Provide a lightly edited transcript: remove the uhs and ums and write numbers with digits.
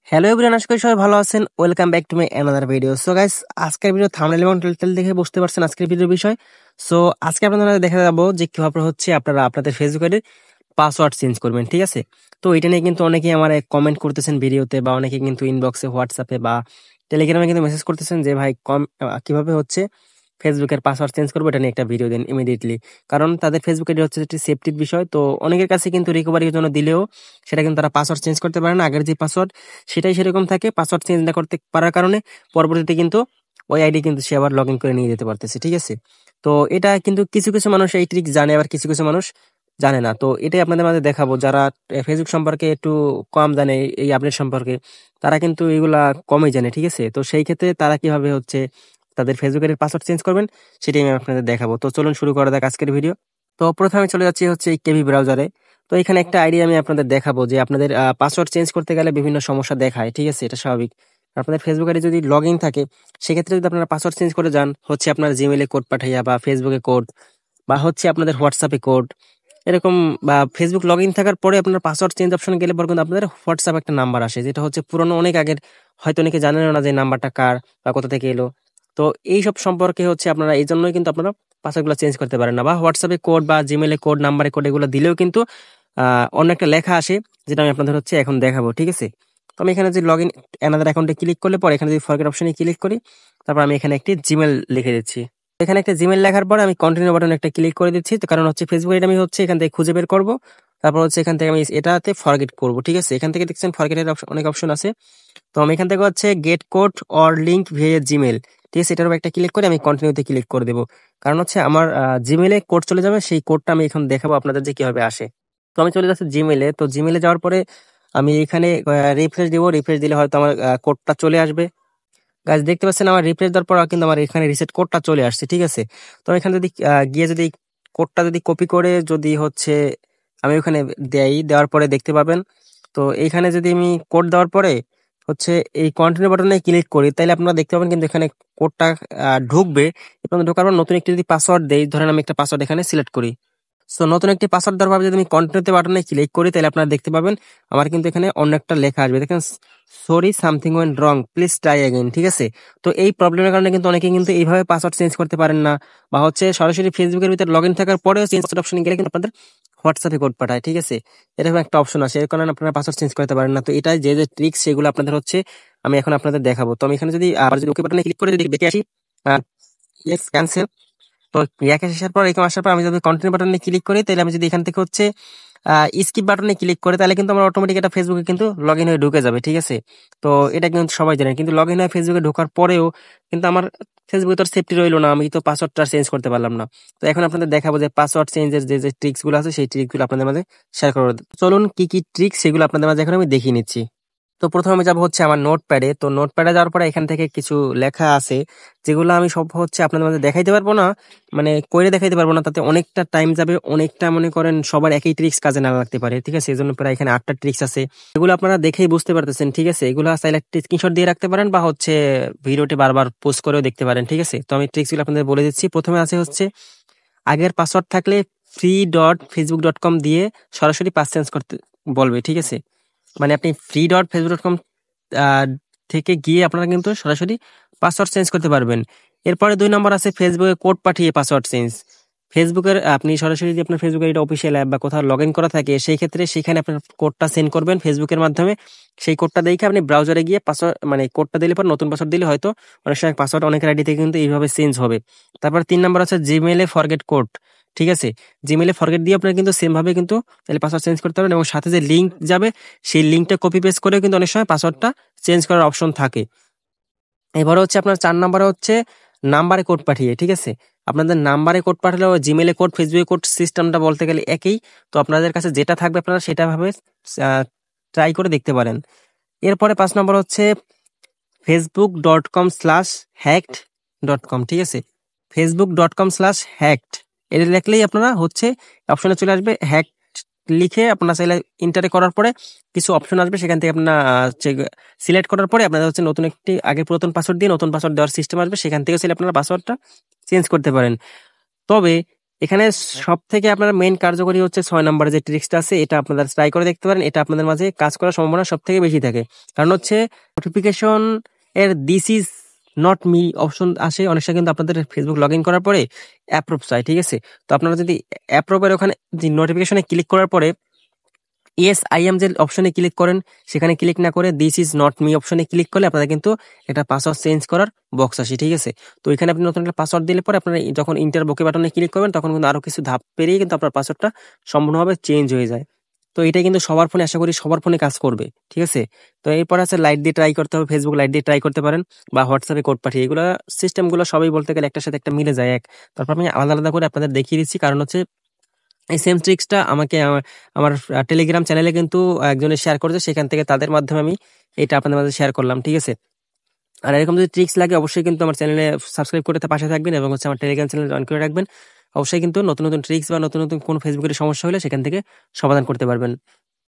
Hello everyone, আশা করি সবাই ভালো আছেন। Welcome back to my another video. So guys, আজকের ভিডিও থাম্বনেল এবং টাইটেল দেখে বুঝতে পারছেন আজকের ভিডিওর বিষয়। সো আজকে আপনাদের দেখা যাবো যে কিভাবে হচ্ছে আপনারা আপনাদের ফেসবুকের পাসওয়ার্ড চেঞ্জ করবেন, ঠিক আছে? তো এটা নিয়ে কিন্তু অনেকেই আমার কমেন্ট করতেছেন ভিডিওতে, বা অনেকে কিন্তু ইনবক্সে, হোয়াটসঅ্যাপে বা টেলিগ্রামে কিন্তু মেসেজ করতেছেন যে ভাই কিভাবে হচ্ছে ফেসবুকের পাসওয়ার্ড চেঞ্জ করবো, এটা নিয়ে একটা ভিডিও দিন ইমিডিয়েটলি। কারণ তাদের ফেসবুকের হচ্ছে একটি সেফটির বিষয়। তো অনেকের কাছে কিন্তু রিকভারির জন্য দিলেও সেটা কিন্তু তারা পাসওয়ার্ড চেঞ্জ করতে পারে না। আগের যে পাসওয়ার্ড সেটাই সেরকম থাকে। পাসওয়ার্ড চেঞ্জ না করতে পারার কারণে পরবর্তীতে কিন্তু ওই আইডি কিন্তু সে আবার লগ ইন করে নিয়ে যেতে পারতেছে, ঠিক আছে? তো এটা কিন্তু কিছু কিছু মানুষ এই ট্রিক জানে, আবার কিছু কিছু মানুষ জানে না। তো এটাই আপনাদের মাঝে দেখাবো। যারা ফেসবুক সম্পর্কে একটু কম জানে, এই আপডেট সম্পর্কে, তারা কিন্তু এগুলা কমই জানে, ঠিক আছে? তো সেই ক্ষেত্রে তারা কিভাবে হচ্ছে তাদের ফেসবুকের পাসওয়ার্ড চেঞ্জ করবেন সেটাই আমি আপনাদের দেখাবো। তো চলুন শুরু করা যাক আজকের ভিডিও। তো প্রথমে চলে যাচ্ছি হচ্ছে এই কেভি ব্রাউজারে। তো এখানে একটা আইডি আমি আপনাদের দেখাবো যে আপনাদের পাসওয়ার্ড চেঞ্জ করতে গেলে বিভিন্ন সমস্যা দেখায়, ঠিক আছে? এটা স্বাভাবিক। আপনাদের ফেসবুক আইডি যদি লগ ইন থাকে, সেক্ষেত্রে যদি আপনারা পাসওয়ার্ড চেঞ্জ করে যান, হচ্ছে আপনার জিমেইলে কোড পাঠাইয়া বা ফেসবুকে কোড, বা হচ্ছে আপনাদের হোয়াটসঅ্যাপে কোড, এরকম, বা ফেসবুক লগ ইন থাকার পরে আপনার পাসওয়ার্ড চেঞ্জ অপশন গেলে পর কিন্তু আপনাদের হোয়াটসঅ্যাপ একটা নাম্বার আসে, যেটা হচ্ছে পুরনো অনেক আগের। হয়তো অনেকে জানেন না যে নাম্বারটা কার বা কোথা থেকে এলো। তো এইসব সম্পর্কে হচ্ছে আপনারা এই জন্যই কিন্তু আপনারা পাসওয়ার্ডগুলো চেঞ্জ করতে পারেন না। বা হোয়াটসঅ্যাপে কোড বা জিমেলে কোড, নাম্বারে কোড, এগুলো দিলেও কিন্তু অন্য একটা লেখা আসে, যেটা আমি আপনাদের হচ্ছে এখন দেখাবো, ঠিক আছে? তো আমি এখানে যে লগ ইন অ্যানাদার অ্যাকাউন্টে ক্লিক করলে পরে এখানে যদি ফরগেট অপশনে ক্লিক করি, তারপর আমি এখানে একটি জিমেল লিখে দিচ্ছি। এখানে একটা জিমেল লেখার পরে আমি কন্টিনিউ বাটনে একটা ক্লিক করে দিচ্ছি। তো কারণ হচ্ছে ফেসবুক এটা আমি হচ্ছে এখান থেকে খুঁজে বের করব। তারপর হচ্ছে এখান থেকে আমি এটাতে ফরগেট করব, ঠিক আছে? এখান থেকে দেখছেন ফরগেটের অনেক অপশন আছে। তো আমি এখান থেকে হচ্ছে get code or link via Gmail, ঠিক আছে, এটার উপর একটা ক্লিক করে আমি কন্টিনিউতে ক্লিক করে দেবো। কারণ হচ্ছে আমার জিমেলে কোড চলে যাবে, সেই কোডটা আমি এখন দেখাবো আপনাদের যে কিভাবে আসে। তো আমি চলে যাচ্ছি জিমেলে। তো জিমেলে যাওয়ার পরে আমি এখানে রিফ্রেশ দিব। রিফ্রেশ দিলে হয়তো আমার কোডটা চলে আসবে। গাইজ দেখতে পাচ্ছেন আমার রিফ্রেশ দেওয়ার পর কিন্তু আমার এখানে রিসেট কোডটা চলে আসছে, ঠিক আছে? তো এখানে যদি গিয়ে যদি কোডটা যদি কপি করে যদি হচ্ছে আমি ওখানে দেওয়ার পরে দেখতে পাবেন। তো এইখানে যদি আমি কোড দেওয়ার পরে হচ্ছে এই কন্টিনিউ বাটনে ক্লিক করি, তাহলে আপনারা দেখতে পাবেন কিন্তু এখানে কোডটা ঢুকবে। এবং ঢোকার পর নতুন একটি যদি পাসওয়ার্ড দেই, ধরেন আমি একটা পাসওয়ার্ড এখানে সিলেক্ট করি। সো নতুন একটি পাসওয়ার্ড দেওয়ার পর যদি আমি কন্টিনিউতে বাটনে ক্লিক করি, তাহলে আপনারা দেখতে পাবেন আমার কিন্তু এখানে অন্য একটা লেখা আসবে। দেখেন, sorry something went wrong, please try again, ঠিক আছে? তো এই প্রবলেমের কারণে কিন্তু অনেকে কিন্তু এইভাবে পাসওয়ার্ড চেঞ্জ করতে পারেন না, বা হচ্ছে সরাসরি ফেসবুকের ভিতরে লগ ইন থাকার পরেও চেঞ্জ অপশনে গেলে কিন্তু আপনাদের হোয়াটসঅ্যাপে কোড পাঠায়, ঠিক আছে? এরকম একটা অপশন আছে, এর কারণে আপনারা পাসওয়ার্ড চেঞ্জ করতে পারেন না। তো এটাই যে যে ট্রিক্স, সেগুলো আপনাদের হচ্ছে আমি এখন আপনাদের দেখাবো। তো আমি এখানে যদি আবার যদি ওকে বাটনে ক্লিক করে যদি দেখে আসি, ইয়েস ক্যান্সেল। তো ইয়াকে আসার পর, এরকম আসার পর আমি যদি কন্টিনিউ বাটনে ক্লিক করি, তাহলে আমি যদি এখান থেকে হচ্ছে স্কিপ বাটনে ক্লিক করে, তাহলে কিন্তু আমার অটোমেটিক এটা ফেসবুকে কিন্তু লগ ইন হয়ে ঢুকে যাবে, ঠিক আছে? তো এটা কিন্তু সবাই জানেন। কিন্তু লগ ইন হয়ে ফেসবুকে ঢোকার পরেও কিন্তু আমার ফেসবুকে তো সেফটি রইলো না, আমি তো পাসওয়ার্ডটা চেঞ্জ করতে পারলাম না। তো এখন আপনাদের দেখাবো যে পাসওয়ার্ড চেঞ্জের যে যে ট্রিক্স গুলো আছে, সেই ট্রিক্স গুলো আপনাদের মাঝে শেয়ার করবো। চলুন কি কি ট্রিক্স সেগুলো আপনাদের মাঝে এখন আমি দেখিয়ে নিচ্ছি। তো প্রথমে আমি যাবো হচ্ছে আমার নোটপ্যাডে। তো নোটপ্যাডে যাওয়ার পরে এখান থেকে কিছু লেখা আছে, যেগুলো আমি সব হচ্ছে আপনাদের মাঝে দেখাইতে পারবো না, মানে কইরে দেখাইতে পারবো না, তাতে অনেকটা টাইম যাবে, অনেকটা মনে করেন সবার একই ট্রিক্স কাজে না লাগতে পারে, ঠিক আছে? এই জন্য প্রায় এখানে 8টা ট্রিক্স আছে, এগুলো আপনারা দেখেই বুঝতে পারতেছেন, ঠিক আছে? এগুলো চাইলে একটা স্ক্রিনশট দিয়ে রাখতে পারেন, বা হচ্ছে ভিডিওটি বারবার পোস্ট করেও দেখতে পারেন, ঠিক আছে? তো আমি ট্রিক্স গুলো আপনাদের বলে দিচ্ছি। প্রথমে আছে হচ্ছে আগের পাসওয়ার্ড থাকলে free.facebook.com দিয়ে সরাসরি পাস চেঞ্জ করতে বলবে, ঠিক আছে? মানে আপনি free.facebook.com থেকে গিয়ে আপনারা কিন্তু সরাসরি পাসওয়ার্ড চেঞ্জ করতে পারবেন। এরপরে 2 নম্বর আছে ফেসবুকে কোড পাঠিয়ে পাসওয়ার্ড চেঞ্জ। ফেসবুকের আপনি সরাসরি যদি আপনার ফেসবুকের এটা অফিসিয়াল অ্যাপ বা কোথাও লগ ইন করা থাকে, সেই ক্ষেত্রে সেখানে আপনার কোডটা সেন্ড করবেন ফেসবুকের মাধ্যমে। সেই কোডটা দেখে আপনি ব্রাউজারে গিয়ে পাসওয়ার্ড, মানে কোডটা দিলে পর নতুন পাসওয়ার্ড দিলে হয়তো অনেক সময় পাসওয়ার্ড অনেকের আইডি থেকে কিন্তু এইভাবে চেঞ্জ হবে। তারপর 3 নম্বর আছে জিমেইলে ফরগেট কোড, ঠিক আছে? জিমেইলে ফরগেট দিয়ে আপনারা কিন্তু সেম ভাবে কিন্তু তাহলে পাসওয়ার্ড চেঞ্জ করতে পারবেন, এবং সাথে যে লিঙ্ক যাবে সেই লিঙ্কটা কপি পেস্ট করেও কিন্তু অনেক সময় পাসওয়ার্ডটা চেঞ্জ করার অপশন থাকে। এবারে হচ্ছে আপনার 4 নাম্বারে হচ্ছে নাম্বারে কোড পাঠিয়ে, ঠিক আছে? আপনাদের নাম্বারে কোড পাঠালেও জিমেইলে কোড, ফেসবুকে কোড, সিস্টেমটা বলতে গেলে একই। তো আপনাদের কাছে যেটা থাকবে আপনারা সেটা ভাবে ট্রাই করে দেখতে পারেন। এরপরে 5 নম্বর হচ্ছে facebook.com/hacked.com, ঠিক আছে? facebook.com/hacked এটা লিখলেই আপনারা হচ্ছে অপশনে চলে আসবে হ্যাক লিখে আপনারা চাইলে ইন্টারে করার পরে কিছু অপশন আসবে, সেখান থেকে আপনার সিলেক্ট করার পরে আপনারা হচ্ছে নতুন একটি আগে পুরাতন পাসওয়ার্ড দিয়ে নতুন পাসওয়ার্ড দেওয়ার সিস্টেম আসবে, সেখান থেকে চাইলে আপনারা পাসওয়ার্ডটা চেঞ্জ করতে পারেন। তবে এখানে সব থেকে আপনার মেইন কার্যকরী হচ্ছে 6 নম্বরে যে ট্রিক্সটা আছে, এটা আপনারা ট্রাই করে দেখতে পারেন। এটা আপনাদের মাঝে কাজ করার সম্ভাবনা সব থেকে বেশি থাকে। কারণ হচ্ছে নোটিফিকেশন এর this is not me option আসে অনেক সময়, কিন্তু আপনাদের ফেসবুক লগ ইন করার পরে অ্যাপ্রুভ চাই, ঠিক আছে? তো আপনারা যদি অ্যাপ্রুভের ওখানে নোটিফিকেশনে ক্লিক করার পরে ইয়েস আই এম যে অপশনে ক্লিক করেন, সেখানে ক্লিক না করে দিস ইজ নট মি অপশনে ক্লিক করলে আপনাদের কিন্তু একটা পাসওয়ার্ড চেঞ্জ করার বক্স আসে, ঠিক আছে? তো এখানে আপনি নতুন একটা পাসওয়ার্ড দিলে পরে আপনারা যখন ইন্টার বুকে বাটনে ক্লিক করবেন, তখন কিন্তু আরো কিছু ধাপ পেরিয়ে কিন্তু আপনার পাসওয়ার্ডটা সম্পূর্ণভাবে চেঞ্জ হয়ে যায়। তো এটা কিন্তু সবার ফোনে, আশা করি সবার ফোনে কাজ করবে, ঠিক আছে? তো এরপর আছে লাইট দিয়ে ট্রাই করতে হবে, ফেসবুক লাইট দিয়ে ট্রাই করতে পারেন, বা হোয়াটসঅ্যাপে কোড পাঠিয়ে। এগুলো সিস্টেমগুলো সবই বলতে গেলে একটার সাথে একটা মিলে যায় এক। তারপর আমি আলাদা আলাদা করে আপনাদের দেখিয়ে দিচ্ছি, কারণ হচ্ছে এই সেম ট্রিক্সটা আমাকে আমার টেলিগ্রাম চ্যানেলে কিন্তু একজনে শেয়ার করেছে, সেখান থেকে তাদের মাধ্যমে আমি এটা আপনাদের মাঝে শেয়ার করলাম, ঠিক আছে? আর এরকম যদি ট্রিক্স লাগে অবশ্যই কিন্তু আমার চ্যানেলে সাবস্ক্রাইব করে পাশে থাকবেন, এবং হচ্ছে আমার টেলিগ্রাম চ্যানেল জয়েন করে রাখবেন। অবশ্যই কিন্তু নতুন নতুন ট্রিক্স বা নতুন নতুন কোনো ফেসবুকের সমস্যা হলে সেখান থেকে সমাধান করতে পারবেন।